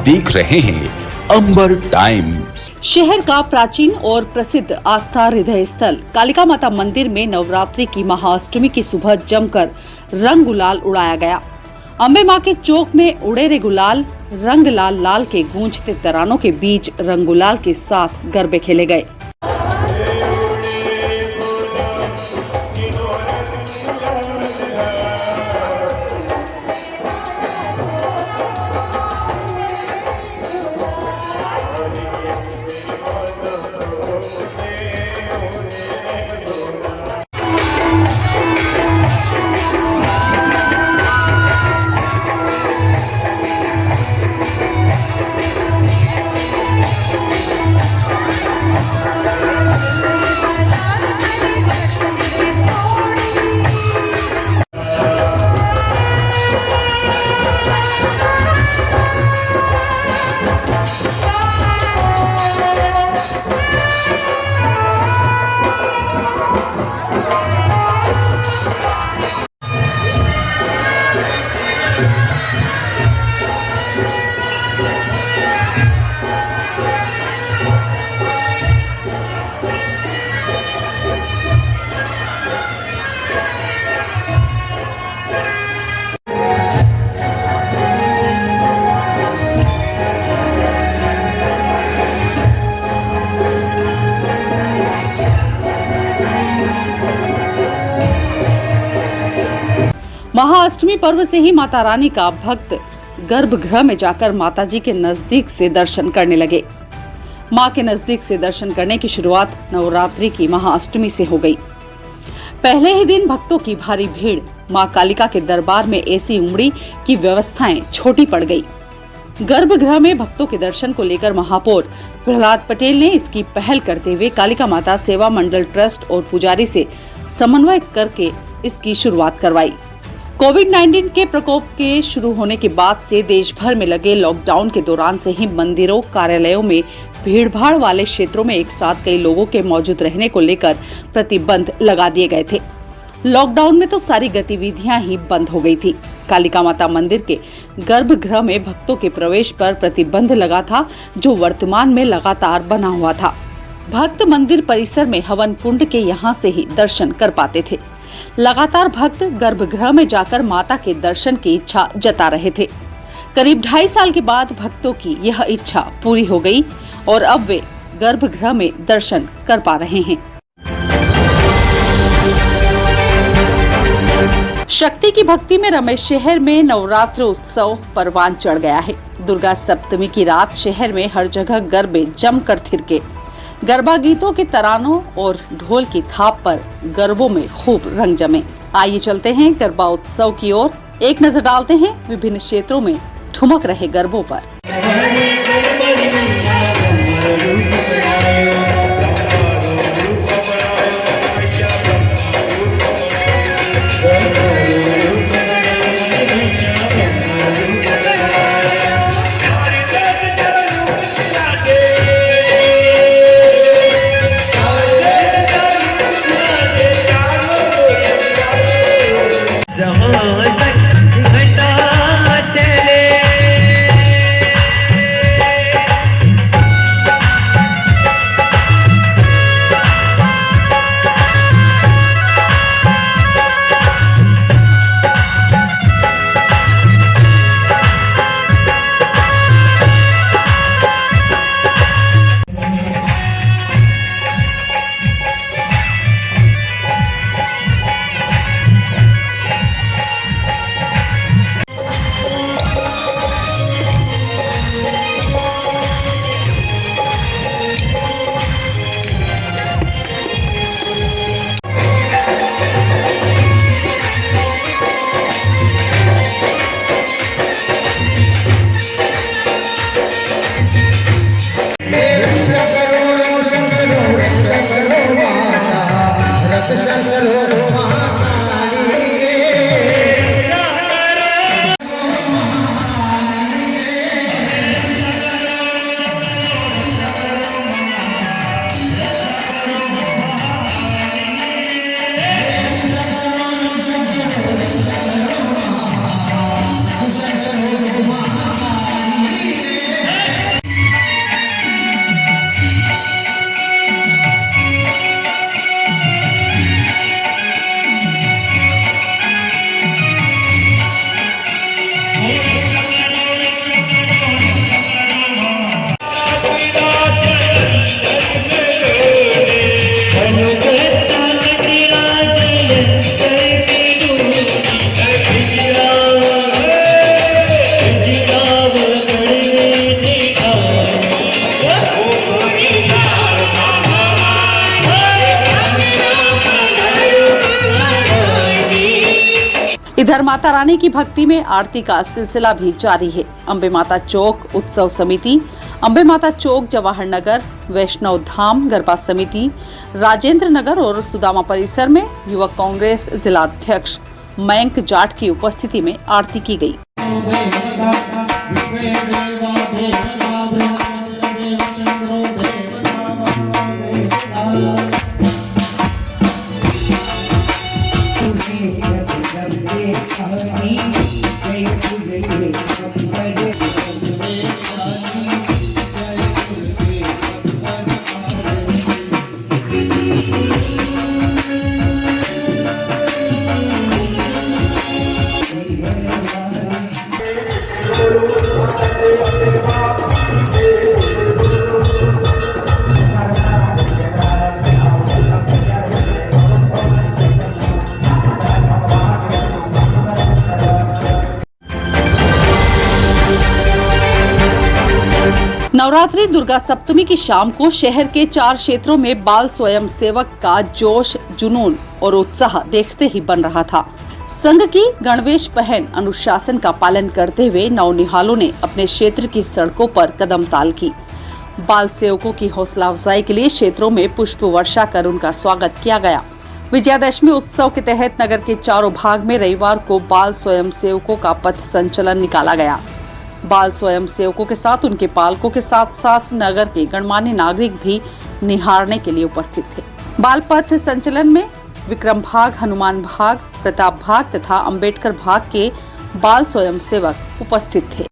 देख रहे हैं अंबर टाइम्स। शहर का प्राचीन और प्रसिद्ध आस्था हृदय स्थल कालिका माता मंदिर में नवरात्रि की महाअष्टमी की सुबह जमकर रंग गुलाल उड़ाया गया। अम्बे मां के चौक में उड़े रे गुलाल, रंग लाल लाल के गूंजते तरानों के बीच रंग गुलाल के साथ गरबे खेले गए। महाअष्टमी पर्व से ही माता रानी का भक्त गर्भगृह में जाकर माता जी के नजदीक से दर्शन करने लगे। मां के नजदीक से दर्शन करने की शुरुआत नवरात्रि की महाअष्टमी से हो गई। पहले ही दिन भक्तों की भारी भीड़, मां कालिका के दरबार में ऐसी उमड़ी कि व्यवस्थाएं छोटी पड़ गई। गर्भगृह में भक्तों के दर्शन को लेकर महापौर प्रहलाद पटेल ने इसकी पहल करते हुए कालिका माता सेवा मंडल ट्रस्ट और पुजारी से समन्वय करके इसकी शुरुआत करवाई। कोविड-19 के प्रकोप के शुरू होने के बाद से देश भर में लगे लॉकडाउन के दौरान से ही मंदिरों, कार्यालयों में भीड़भाड़ वाले क्षेत्रों में एक साथ कई लोगों के मौजूद रहने को लेकर प्रतिबंध लगा दिए गए थे। लॉकडाउन में तो सारी गतिविधियां ही बंद हो गई थी। कालिका माता मंदिर के गर्भगृह में भक्तों के प्रवेश पर प्रतिबंध लगा था, जो वर्तमान में लगातार बना हुआ था। भक्त मंदिर परिसर में हवन कुंड के यहाँ से ही दर्शन कर पाते थे। लगातार भक्त गर्भगृह में जाकर माता के दर्शन की इच्छा जता रहे थे। करीब 2.5 साल के बाद भक्तों की यह इच्छा पूरी हो गई और अब वे गर्भगृह में दर्शन कर पा रहे हैं। शक्ति की भक्ति में रमे शहर में नवरात्र उत्सव परवान चढ़ गया है। दुर्गा सप्तमी की रात शहर में हर जगह गरबे जमकर थिरके। गरबा गीतों के तरानों और ढोल की थाप पर गरबों में खूब रंग जमे। आइए चलते हैं गरबा उत्सव की ओर, एक नजर डालते हैं विभिन्न क्षेत्रों में ठुमक रहे गरबों पर। इधर माता रानी की भक्ति में आरती का सिलसिला भी जारी है। अम्बे माता चौक उत्सव समिति, अम्बे माता चौक जवाहर नगर, वैष्णव धाम गरबा समिति, राजेंद्र नगर और सुदामा परिसर में युवक कांग्रेस जिला अध्यक्ष मयंक जाट की उपस्थिति में आरती की गई। नवरात्रि दुर्गा सप्तमी की शाम को शहर के 4 क्षेत्रों में बाल स्वयं सेवक का जोश, जुनून और उत्साह देखते ही बन रहा था। संघ की गणवेश पहन अनुशासन का पालन करते हुए नवनिहालों ने अपने क्षेत्र की सड़कों पर कदम ताल की। बाल सेवकों की हौसला अफजाई के लिए क्षेत्रों में पुष्प वर्षा कर उनका स्वागत किया गया। विजयादशमी उत्सव के तहत नगर के चारों भाग में रविवार को बाल स्वयं सेवकों का पथ संचलन निकाला गया। बाल स्वयं सेवकों के साथ उनके पालकों के साथ साथ नगर के गणमान्य नागरिक भी निहारने के लिए उपस्थित थे। बाल पथ संचलन में विक्रम भाग, हनुमान भाग, प्रताप भाग तथा अंबेडकर भाग के बाल स्वयं सेवक उपस्थित थे।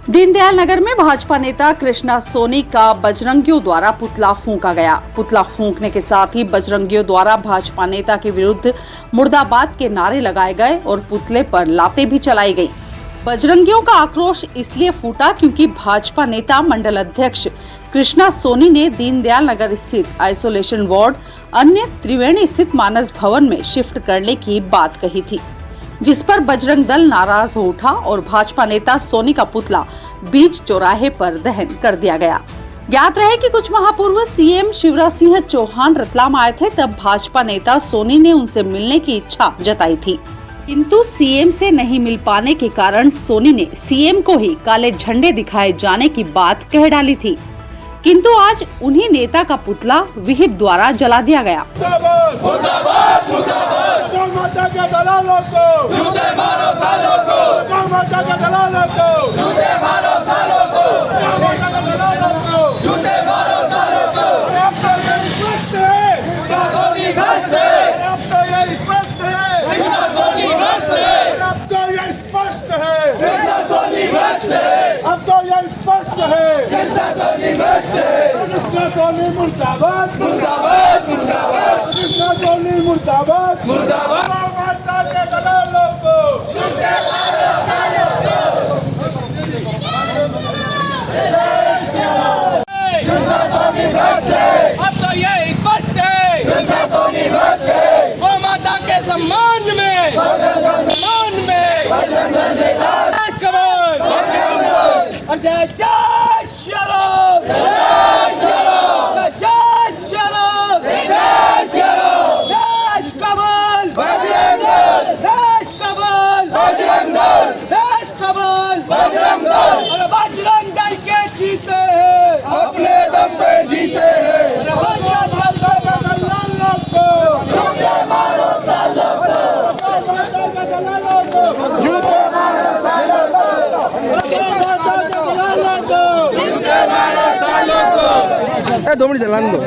दीनदयाल नगर में भाजपा नेता कृष्णा सोनी का बजरंगियों द्वारा पुतला फूंका गया। पुतला फूंकने के साथ ही बजरंगियों द्वारा भाजपा नेता के विरुद्ध मुर्दाबाद के नारे लगाए गए और पुतले पर लातें भी चलाई गई। बजरंगियों का आक्रोश इसलिए फूटा क्योंकि भाजपा नेता मंडल अध्यक्ष कृष्णा सोनी ने दीनदयाल नगर स्थित आइसोलेशन वार्ड अन्य त्रिवेणी स्थित मानस भवन में शिफ्ट करने की बात कही थी, जिस पर बजरंग दल नाराज हो उठा और भाजपा नेता सोनी का पुतला बीच चौराहे पर दहन कर दिया गया। ज्ञात रहे कि कुछ माह पूर्व सीएम शिवराज सिंह चौहान रतलाम आए थे, तब भाजपा नेता सोनी ने उनसे मिलने की इच्छा जताई थी, किंतु सीएम से नहीं मिल पाने के कारण सोनी ने सीएम को ही काले झंडे दिखाए जाने की बात कह डाली थी, किंतु आज उन्हीं नेता का पुतला विहिप द्वारा जला दिया गया। मुर्दाबाद मुर्दाबाद मुर्दाबाद कृष्णा सोनी मुर्दाबाद मुर्दाबाद माता के दलालों को अब तो ये स्पष्ट है वो माता के सम्मान में और जय जय श्रीराम बजरंग दल के जीते हैं, अपने दम पे जीते हैं। जूते मारो सालों को 2 मिनट जलाने दो।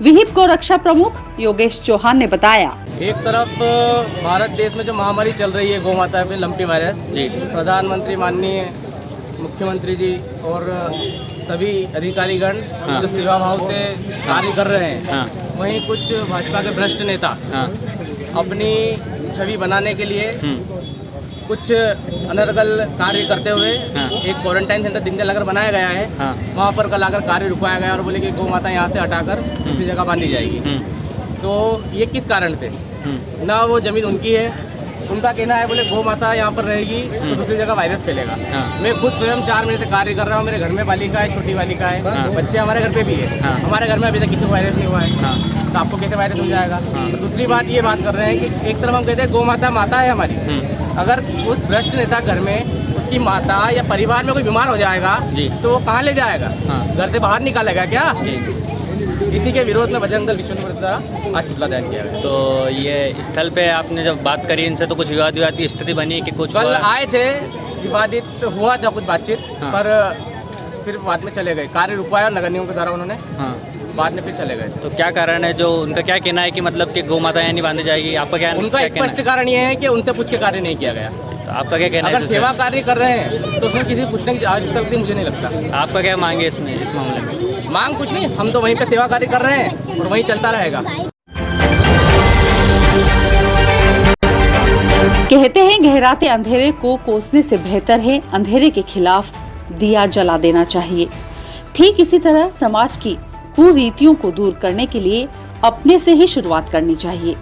विहिप गौ रक्षा प्रमुख योगेश चौहान ने बताया। एक तरफ भारत देश में जो महामारी चल रही है गौ माता पे लंपी वायरस जी, प्रधानमंत्री माननीय मुख्यमंत्री जी और सभी अधिकारीगण जो सेवा भाव से कार्य कर रहे हैं, वहीं कुछ भाजपा के भ्रष्ट नेता अपनी छवि बनाने के लिए कुछ अनर्गल कार्य करते हुए एक क्वारंटाइन सेंटर दिनदयाल बनाया गया है, वहाँ पर कल आकर कार्य रुकवाया गया और बोले कि गौ माता यहाँ से हटाकर दूसरी जगह बांधी जाएगी। तो ये किस कारण से? ना वो जमीन उनकी है, उनका कहना है बोले गौ माता यहाँ पर रहेगी तो दूसरी जगह वायरस फैलेगा। मैं खुद स्वयं 4 महीने से कार्य कर रहा हूँ, मेरे घर में बालिका है, छोटी बालिका है, बच्चे हमारे घर पे भी है, हमारे घर में अभी तक किसी को वायरस नहीं हुआ है, तो आपको कैसे वायरस हो जाएगा? तो दूसरी बात ये बात कर रहे हैं कि एक तरफ हम कहते हैं गौ माता माता है हमारी, अगर उस भ्रष्ट नेता घर में उसकी माता या परिवार में कोई बीमार हो जाएगा तो वो कहाँ ले जाएगा? घर से बाहर निकालेगा क्या? इसी के विरोध में बजरंग दल विश्व द्वारा आज पुतला दहन किया गया। तो ये स्थल पे आपने जब बात करी इनसे तो कुछ विवाद की स्थिति बनी कि कुछ कल आए थे, विवादित हुआ था कुछ बातचीत, पर फिर बाद में चले गए, कार्य रुकवाया और नगर निगम के द्वारा उन्होंने बाद में फिर चले गए। तो क्या कारण है जो उनका क्या कहना है कि मतलब कि गौ माता यहाँ नहीं बांधी जाएगी? आपका क्या? उनका स्पष्ट कारण ये है कि उनसे पूछ के कार्य नहीं किया गया। तो आपका क्या कहना है? अगर सेवा कार्य कर रहे हैं तो उसमें किसी पूछने की आवश्यकता लगती मुझे नहीं लगता। आपका क्या मांग है इसमें, इस मामले में? मांग कुछ नहीं, हम तो वहीं पे सेवा कार्य कर रहे हैं और वहीं चलता रहेगा। कहते हैं गहराते अंधेरे को कोसने से बेहतर है अंधेरे के खिलाफ दिया जला देना चाहिए। ठीक इसी तरह समाज की कुरीतियों को दूर करने के लिए अपने से ही शुरुआत करनी चाहिए।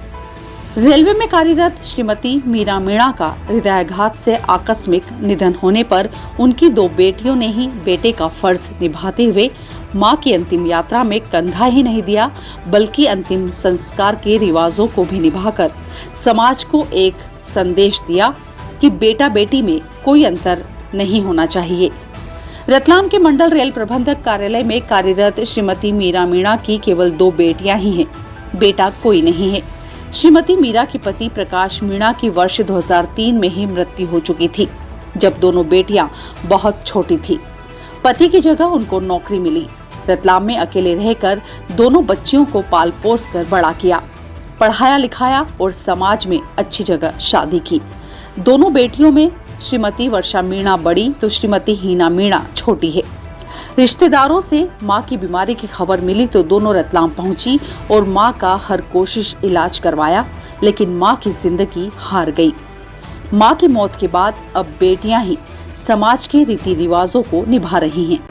रेलवे में कार्यरत श्रीमती मीरा मीणा का हृदयाघात से आकस्मिक निधन होने पर उनकी 2 बेटियों ने ही बेटे का फर्ज निभाते हुए मां की अंतिम यात्रा में कंधा ही नहीं दिया, बल्कि अंतिम संस्कार के रिवाजों को भी निभाकर समाज को एक संदेश दिया कि बेटा बेटी में कोई अंतर नहीं होना चाहिए। रतलाम के मंडल रेल प्रबंधक कार्यालय में कार्यरत श्रीमती मीरा मीणा की केवल 2 बेटियां ही हैं, बेटा कोई नहीं है। श्रीमती मीरा के पति प्रकाश मीणा की वर्ष 2003 में ही मृत्यु हो चुकी थी, जब दोनों बेटियां बहुत छोटी थी। पति की जगह उनको नौकरी मिली। रतलाम में अकेले रहकर दोनों बच्चियों को पाल पोस कर बड़ा किया, पढ़ाया लिखाया और समाज में अच्छी जगह शादी की। दोनों बेटियों में श्रीमती वर्षा मीणा बड़ी तो श्रीमती हीना मीणा छोटी है। रिश्तेदारों से मां की बीमारी की खबर मिली तो दोनों रतलाम पहुंची और मां का हर कोशिश इलाज करवाया, लेकिन मां की जिंदगी हार गई। मां की मौत के बाद अब बेटियां ही समाज के रीति रिवाजों को निभा रही हैं।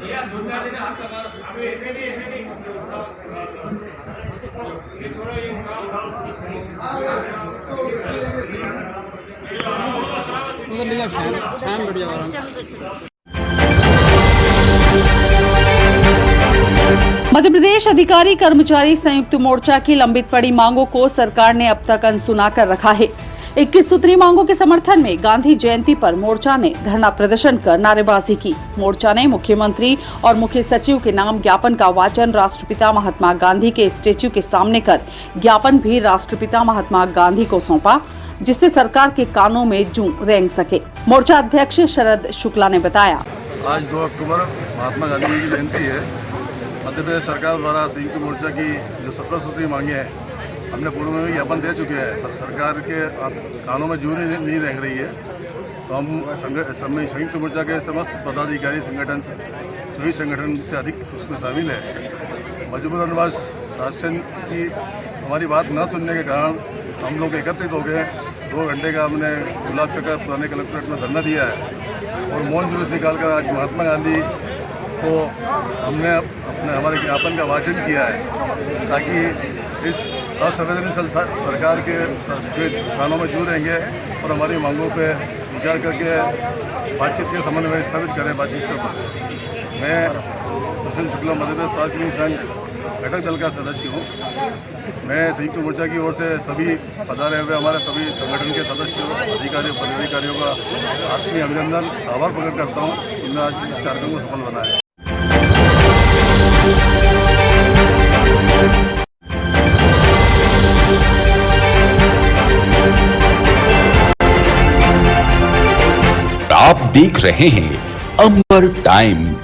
मध्य प्रदेश अधिकारी कर्मचारी संयुक्त मोर्चा की लंबित पड़ी मांगों को सरकार ने अब तक अनसुना कर रखा है। 21 सूत्री मांगों के समर्थन में गांधी जयंती पर मोर्चा ने धरना प्रदर्शन कर नारेबाजी की। मोर्चा ने मुख्यमंत्री और मुख्य सचिव के नाम ज्ञापन का वाचन राष्ट्रपिता महात्मा गांधी के स्टेच्यू के सामने कर ज्ञापन भी राष्ट्रपिता महात्मा गांधी को सौंपा, जिससे सरकार के कानों में जूं रेंग सके। मोर्चा अध्यक्ष शरद शुक्ला ने बताया, आज 2 अक्टूबर महात्मा गांधी जी की जयंती है। मध्य प्रदेश सरकार द्वारा संयुक्त मोर्चा की जो 17 सूत्री मांगे हैं, हमने पूर्व में भी ज्ञापन दे चुके हैं, पर सरकार के कानों में जूं नहीं रेंग रही है। तो हम संयुक्त मोर्चा के समस्त पदाधिकारी संगठन से 24 संगठन से अधिक उसमें शामिल है। मजबूरन शासन की हमारी बात न सुनने के कारण हम लोग एकत्रित हो गए। 2 घंटे का हमने गुलाब चक्कर पुराने कलेक्ट्रेट में धरना दिया है और मौन जुलूस निकालकर आज महात्मा गांधी को हमने हमारे ज्ञापन का वाचन किया है, ताकि इस असंवेदनशील सरकार के कानों में जू रहेंगे और हमारी मांगों पे विचार करके बातचीत के समन्वय स्थापित करें। बातचीत से मैं सुशील शुक्ला मध्य प्रदेश स्वास्थ्य संघ घटक दल का सदस्य हूँ। मैं संयुक्त मोर्चा की ओर से सभी पधारे हुए हमारे सभी संगठन के सदस्यों, अधिकारियों, पदाधिकारियों का आत्मीय अभिनंदन, आभार प्रकट करता हूँ। उन्होंने आज इस कार्यक्रम को सफल बनाया। आप देख रहे हैं अंबर टाइम।